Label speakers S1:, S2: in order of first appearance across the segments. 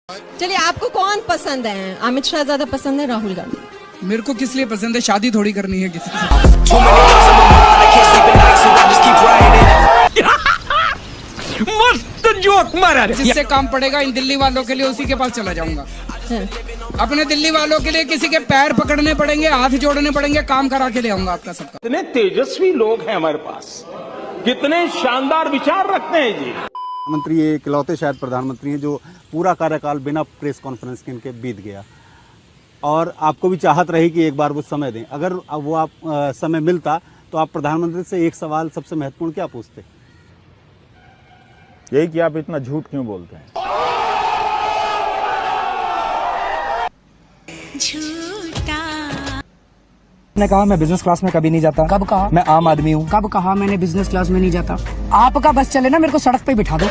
S1: चलिए, आपको कौन पसंद है? अमित शाह ज्यादा पसंद है, राहुल गांधी?
S2: मेरे को किस लिए पसंद है? शादी थोड़ी करनी है किसी से।
S3: मस्त जोक मारा रे।
S2: जिससे काम पड़ेगा इन दिल्ली वालों के लिए, उसी के पास चला जाऊंगा। अपने दिल्ली वालों के लिए किसी के पैर पकड़ने पड़ेंगे, हाथ जोड़ने पड़ेंगे, काम करा के ले आऊंगा आपका सबका।
S4: कितने तेजस्वी लोग हैं हमारे पास, कितने शानदार विचार रखते हैं जी।
S5: प्रधानमंत्री ये इकलौते शायद प्रधानमंत्री हैं जो पूरा कार्यकाल बिना प्रेस कॉन्फ्रेंस के इनके बीत गया, और आपको भी चाहत रही कि एक बार वो समय दें। अगर वो आप समय मिलता तो आप प्रधानमंत्री से एक सवाल सबसे महत्वपूर्ण क्या पूछते?
S4: यही कि आप इतना झूठ क्यों बोलते हैं?
S3: ने कहा मैं बिजनेस क्लास में कभी नहीं जाता।
S6: कब कहा?
S3: मैं आम आदमी हूँ।
S6: कब कहा मैंने बिजनेस क्लास में नहीं जाता? आपका बस चले ना, मेरे को सड़क पे बिठा दो।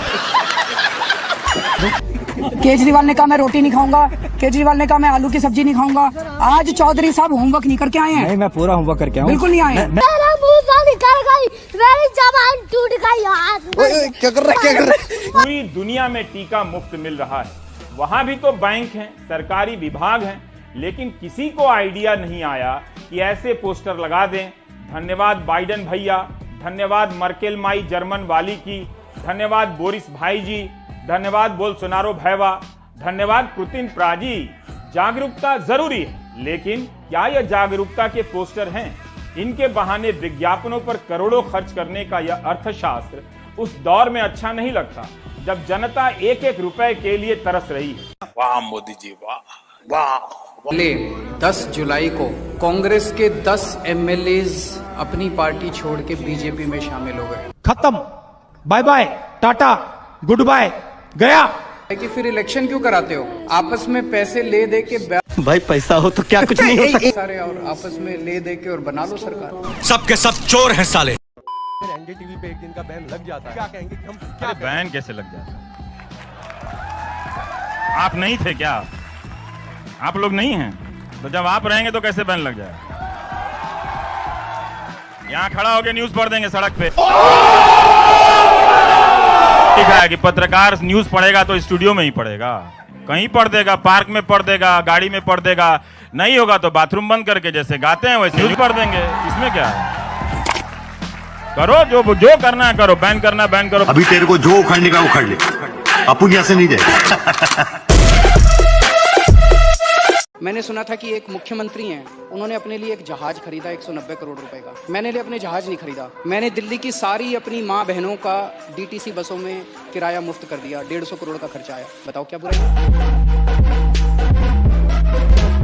S6: केजरीवाल ने कहा मैं रोटी नहीं खाऊंगा, केजरीवाल ने कहा मैं आलू की सब्जी नहीं खाऊंगा। आज चौधरी साहब होमवर्क नहीं करके आए हैं।
S3: नहीं, मैं पूरा होमवर्क करके आऊँ।
S6: बिल्कुल नहीं आए हैं।
S7: मेरा मुंह से निकल गई, मेरी जबान टूट गई यार।
S3: क्या कर रहा है?
S4: पूरी दुनिया में टीका मुफ्त मिल रहा है, वहां भी तो बैंक हैं, सरकारी विभाग हैं, लेकिन किसी को आइडिया नहीं आया कि ऐसे पोस्टर लगा दें, धन्यवाद बाइडन भैया, धन्यवाद मर्केल माई जर्मन वाली की, धन्यवाद बोरिस भाई जी, धन्यवाद बोल्सोनारो भैया, धन्यवाद पुतिन प्राजी। जागरूकता जरूरी है, लेकिन क्या यह जागरूकता के पोस्टर हैं? इनके बहाने विज्ञापनों पर करोड़ों खर्च करने का यह अर्थशास्त्र उस दौर में अच्छा नहीं लगता जब जनता एक एक रुपए के लिए तरस रही है।
S8: वाह मोदी जी, वाह वाह।
S9: पहले 10 जुलाई को कांग्रेस के 10 एमएलएज अपनी पार्टी छोड़ के बीजेपी में शामिल हो गए।
S3: खत्म, bye bye, tata, goodbye, गया।
S9: कि फिर इलेक्शन क्यों कराते हो? आपस में पैसे ले दे के
S3: भाई पैसा हो तो क्या कुछ नहीं होता
S9: सारे, और आपस में ले दे के और बना लो सरकार।
S8: सबके सब चोर हैं साले।
S10: एनडीटीवी पे एक दिन का बैन लग जाता है, क्या कहेंगे कि हम क्या
S4: बैन कैसे लग जाता है? आप नहीं थे क्या? आप लोग नहीं हैं तो जब आप रहेंगे तो कैसे बैन लग जाए? यहां खड़ा होकर न्यूज पढ़ देंगे सड़क पे। ठीक है कि पत्रकार न्यूज पढ़ेगा तो स्टूडियो में ही पढ़ेगा, कहीं पढ़ देगा, पार्क में पढ़ देगा, गाड़ी में पढ़ देगा, नहीं होगा तो बाथरूम बंद करके जैसे गाते हैं वैसे न्यूज पढ़ देंगे। इसमें क्या है? करो जो करना है करो, बैन करना बैन करो।
S11: अभी तेरे को जो उखाड़ने का उखाड़ ले, अपन यहाँ से नहीं जाएगा।
S9: मैंने सुना था कि एक मुख्यमंत्री हैं, उन्होंने अपने लिए एक जहाज खरीदा 190 करोड़ रुपए का। मैंने लिए अपने जहाज नहीं खरीदा, मैंने दिल्ली की सारी अपनी माँ बहनों का डीटीसी बसों में किराया मुफ्त कर दिया। 150 करोड़ का खर्चा आया। बताओ क्या बुराई है?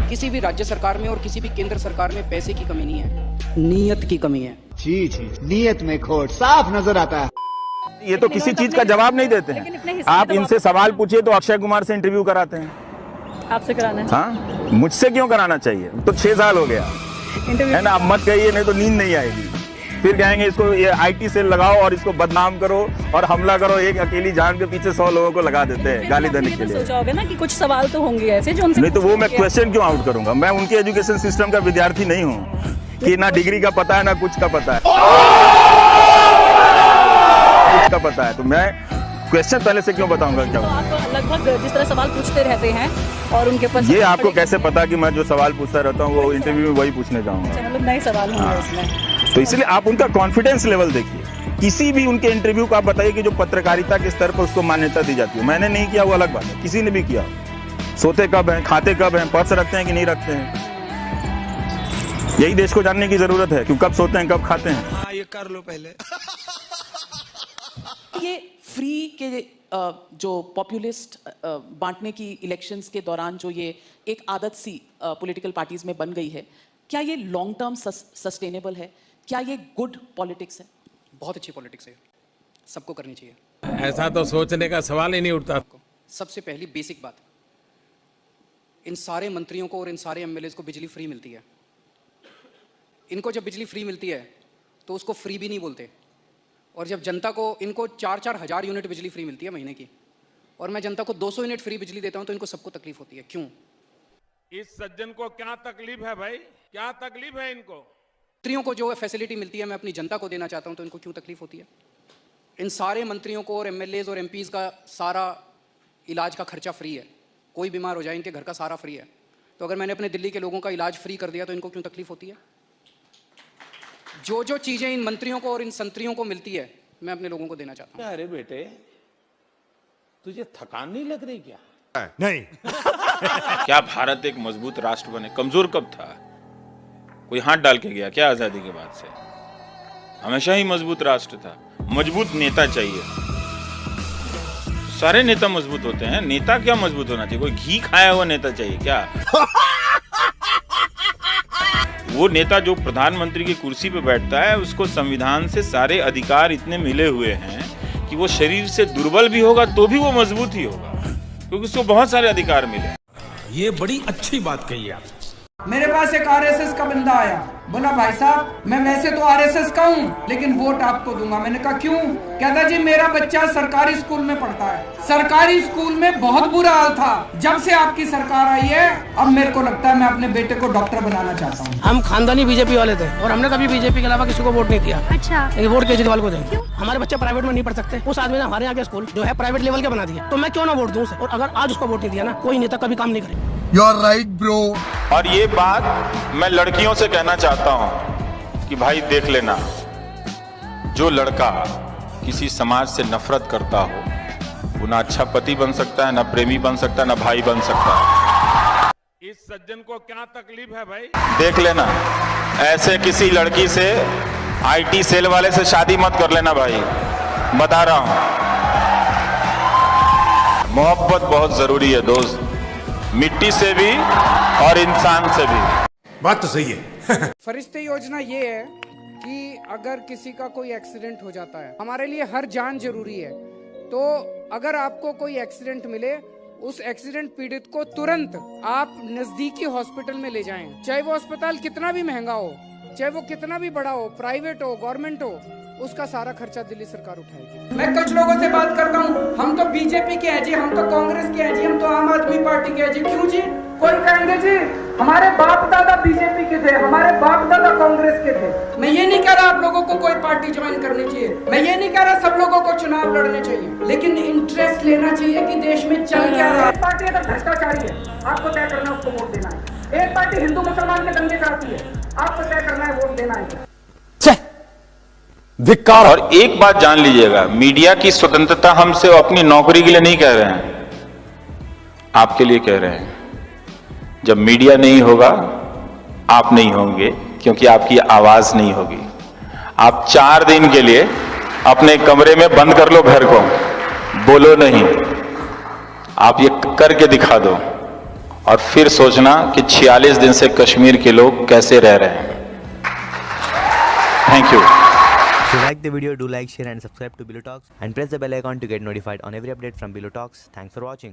S9: किसी भी राज्य सरकार में और किसी भी केंद्र सरकार में पैसे की कमी नहीं है, नीयत की कमी है।
S10: जी नीयत में खोट साफ नजर आता है।
S4: ये तो किसी चीज का जवाब नहीं देते हैं। आप इनसे सवाल पूछिए तो अक्षय कुमार से इंटरव्यू कराते हैं।
S1: आपसे कराना है?
S4: हाँ, मुझसे क्यों कराना चाहिए? तो 6 साल हो गया है ना। अब मत कहिए, नहीं तो नींद नहीं आएगी। फिर कहेंगे इसको ये आईटी सेल लगाओ और इसको बदनाम करो और हमला करो। एक अकेली जान के पीछे 100 लोगों को लगा देते हैं गाली देने के लिए।
S1: सोचा होगा ना कि कुछ सवाल तो होंगे ऐसे जो उनसे
S4: नहीं तो वो मैं क्वेश्चन क्यों आउट करूंगा? मैं उनके एजुकेशन सिस्टम का विद्यार्थी नहीं हूँ कि ना डिग्री का पता है ना कुछ का पता है, कुछ का पता है। तो मैं क्वेश्चन पहले से क्यों बताऊंगा? क्या
S1: आप लगभग जिस तरह सवाल पूछते रहते हैं और उनके ऊपर
S4: ये आपको कैसे पता कि मैं जो सवाल पूछता रहता हूँ वो इंटरव्यू में वही पूछने जाऊंगा?
S1: मतलब नए सवाल होंगे उसमें,
S4: तो इसलिए आप उनका कॉन्फिडेंस लेवल देखिए। किसी भी उनके इंटरव्यू को आप बताइए कि जो पत्रकारिता के स्तर पर उसको मान्यता दी जाती है। मैंने नहीं किया वो अलग बात है, किसी ने भी किया। सोते कब हैं, खाते कब हैं, पर्स रखते हैं कि नहीं रखते हैं, यही देश को जानने की जरूरत है कि कब सोते हैं कब खाते हैं।
S10: ये कर लो पहले।
S12: ये फ्री के जो पॉपुलिस्ट बांटने की इलेक्शंस के दौरान जो ये एक आदत सी पॉलिटिकल पार्टीज में बन गई है, क्या ये लॉन्ग टर्म सस्टेनेबल है? क्या ये गुड पॉलिटिक्स है?
S9: बहुत अच्छी पॉलिटिक्स है, सबको करनी चाहिए।
S10: ऐसा तो सोचने का सवाल ही नहीं उठता।
S9: सबसे पहली बेसिक बात, इन सारे मंत्रियों को और इन सारे एमएलएज को बिजली फ्री मिलती है। इनको जब बिजली फ्री मिलती है तो उसको फ्री भी नहीं बोलते। और जब जनता को, इनको 4-4 हज़ार यूनिट बिजली फ्री मिलती है महीने की, और मैं जनता को 200 यूनिट फ्री बिजली देता हूं तो इनको सबको तकलीफ होती है। क्यों?
S4: इस सज्जन को क्या तकलीफ है भाई? क्या तकलीफ है इनको?
S9: मंत्रियों को जो फैसिलिटी मिलती है मैं अपनी जनता को देना चाहता हूं तो इनको क्यों तकलीफ होती है? इन सारे मंत्रियों को और एमएलएज और एमपीज का सारा इलाज का खर्चा फ्री है। कोई बीमार हो जाए इनके घर का सारा फ्री है। तो अगर मैंने अपने दिल्ली के लोगों का इलाज फ्री कर दिया तो इनको क्यों तकलीफ होती है? जो जो चीज़ें इन मंत्रियों को और इन संतरियों को मिलती है मैं अपने लोगों को देना चाहता हूँ।
S10: अरे बेटे तुझे थकान नहीं लग रही क्या?
S8: नहीं।
S4: क्या भारत एक मजबूत राष्ट्र बने? कमजोर कब था? कोई हाथ डाल के गया क्या आजादी के बाद से? हमेशा ही मजबूत राष्ट्र था। मजबूत नेता चाहिए। सारे नेता मजबूत होते हैं, नेता क्या मजबूत होना चाहिए? कोई घी खाया हुआ नेता चाहिए क्या? वो नेता जो प्रधानमंत्री की कुर्सी पे बैठता है उसको संविधान से सारे अधिकार इतने मिले हुए हैं कि वो शरीर से दुर्बल भी होगा तो भी वो मजबूत ही होगा, क्योंकि उसको बहुत सारे अधिकार मिले हैं।
S8: ये बड़ी अच्छी बात कही आप।
S2: मेरे पास एक आरएसएस का बंदा आया, बोला भाई साहब मैं वैसे तो आरएसएस का हूँ लेकिन वोट आपको दूंगा। मैंने कहा क्यों? कहता जी मेरा बच्चा सरकारी स्कूल में पढ़ता है, सरकारी स्कूल में बहुत बुरा हाल था, जब से आपकी सरकार आई है अब मेरे को लगता है मैं अपने बेटे को डॉक्टर बनाना चाहता हूँ।
S6: हम खानदानी बीजेपी वाले थे और हमने कभी बीजेपी के अलावा किसी को वोट नहीं दिया।
S7: अच्छा,
S6: वोट केजरीवाल को देंगे। हमारे बच्चे प्राइवेट में नहीं पढ़ सकते, उस आदमी ने हमारे यहाँ के स्कूल जो है प्राइवेट लेवल के बना दिए, तो मैं क्यों ना वोट दूं उसे? और अगर आज उसको वोट नहीं दिया ना, कोई नेता कभी काम नहीं करे।
S11: You are right bro.
S4: और ये बात मैं लड़कियों से कहना चाहता हूं कि भाई देख लेना, जो लड़का किसी समाज से नफरत करता हो वो ना अच्छा पति बन सकता है, ना प्रेमी बन सकता है, ना भाई बन सकता है।
S10: इस सज्जन को क्या तकलीफ है भाई?
S4: देख लेना, ऐसे किसी लड़की से आईटी सेल वाले से शादी मत कर लेना भाई, बता रहा हूं। मोहब्बत बहुत जरूरी है दोस्त, मिट्टी से भी और इंसान से भी।
S8: बात तो सही है।
S2: फरिश्ते योजना ये है कि अगर किसी का कोई एक्सीडेंट हो जाता है, हमारे लिए हर जान जरूरी है, तो अगर आपको कोई एक्सीडेंट मिले उस एक्सीडेंट पीड़ित को तुरंत आप नजदीकी हॉस्पिटल में ले जाएं, चाहे वो अस्पताल कितना भी महंगा हो, चाहे वो कितना भी बड़ा हो, प्राइवेट हो, गवर्नमेंट हो, उसका सारा खर्चा दिल्ली सरकार उठाएगी। मैं कुछ लोगों से बात करता हूँ, हम तो बीजेपी के हैं जी, हम तो कांग्रेस के हैं जी, हम तो आम आदमी पार्टी के हैं जी। क्यों जी? कोई कहेंगे जी हमारे बाप दादा बीजेपी के थे, हमारे बाप दादा कांग्रेस के थे। मैं ये नहीं कह रहा आप लोगों को कोई पार्टी ज्वाइन करनी चाहिए, मैं ये नहीं कह रहा सब लोगों को चुनाव लड़ने चाहिए, लेकिन इंटरेस्ट लेना चाहिए कि देश में चल क्या रहा है। एक पार्टी अगर भ्रष्टाचारी है आपको तय करना है उसको वोट देना है, एक पार्टी हिंदू मुसलमान के दंगे करती है आपको तय करना है वोट देना है।
S4: और एक बात जान लीजिएगा, मीडिया की स्वतंत्रता हमसे अपनी नौकरी के लिए नहीं कह रहे हैं, आपके लिए कह रहे हैं। जब मीडिया नहीं होगा आप नहीं होंगे, क्योंकि आपकी आवाज नहीं होगी। आप 4 दिन के लिए अपने कमरे में बंद कर लो घर को, बोलो नहीं। आप ये करके दिखा दो और फिर सोचना कि 46 दिन से कश्मीर के लोग कैसे रह रहे हैं। Thank you.
S13: If you like the video, do like, share and subscribe to Below Talks and press the bell icon to get notified on every update from Below Talks. Thanks for watching.